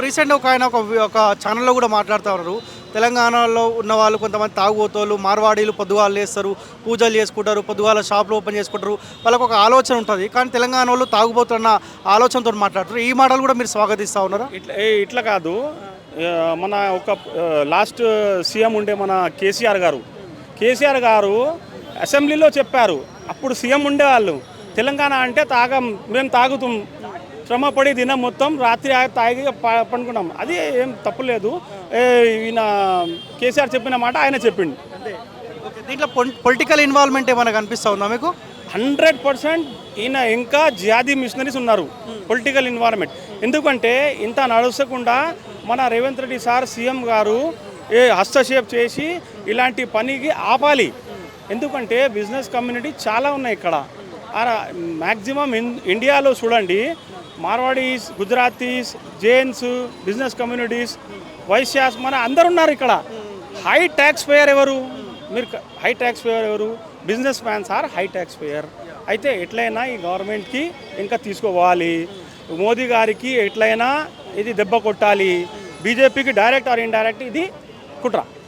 రీసెంట్గా ఆయన ఒక ఛానల్లో కూడా మాట్లాడుతూ ఉన్నారు. తెలంగాణలో ఉన్న వాళ్ళు కొంతమంది తాగుబోతోళ్ళు, మార్వాడీలు పొద్దుగాలు లేస్తారు, పూజలు చేసుకుంటారు, పొద్దుగాల షాపులు ఓపెన్ చేసుకుంటారు. వాళ్ళకు ఒక ఆలోచన ఉంటుంది. కానీ తెలంగాణ వాళ్ళు తాగుబోతున్న ఆలోచనతో మాట్లాడుతారు. ఈ మాటలు కూడా మీరు స్వాగతిస్తూ ఉన్నారా? ఇట్లా కాదు. మన ఒక లాస్ట్ సీఎం ఉండే మన కేసీఆర్ గారు అసెంబ్లీలో చెప్పారు. అప్పుడు సీఎం ఉండేవాళ్ళు తెలంగాణ అంటే మేము తాగుతాం, శ్రమపడి దినం మొత్తం రాత్రి తాగి పండుకున్నాం. అది ఏం తప్పులేదు. ఈయన కేసీఆర్ చెప్పిన మాట ఆయన చెప్పిండు. దీంట్లో పొలిటికల్ ఇన్వాల్వ్మెంట్ ఏమైనా కనిపిస్తూ ఉందా మీకు? 100% ఈయన ఇంకా జిహాదీ మిషనరీస్ ఉన్నారు పొలిటికల్ ఎన్వైరన్మెంట్. ఎందుకంటే ఇంత నడుస్తకుండా మన రేవంత్ రెడ్డి సార్ సీఎం గారు హస్తక్షేప్ చేసి ఇలాంటి పనికి ఆపాలి. ఎందుకంటే బిజినెస్ కమ్యూనిటీ చాలా ఉన్నాయి ఇక్కడ. మ్యాక్సిమం ఇండియాలో చూడండి, మార్వాడీస్, గుజరాతీస్, జైన్స్, బిజినెస్ కమ్యూనిటీస్, వైశ్యాస్ మన అందరు ఉన్నారు ఇక్కడ. హై ట్యాక్స్ పేయర్ ఎవరు? హై ట్యాక్స్ పేయర్ ఎవరు? Business mans are high tax payer. అయితే ఎట్లయినా ఈ గవర్నమెంట్కి ఇంకా తీసుకోవాలి. మోదీ గారికి ఎట్లయినా ఇది దెబ్బ కొట్టాలి. బీజేపీకి డైరెక్ట్ ఆర్ ఇండైరెక్ట్ ఇది కుట్ర.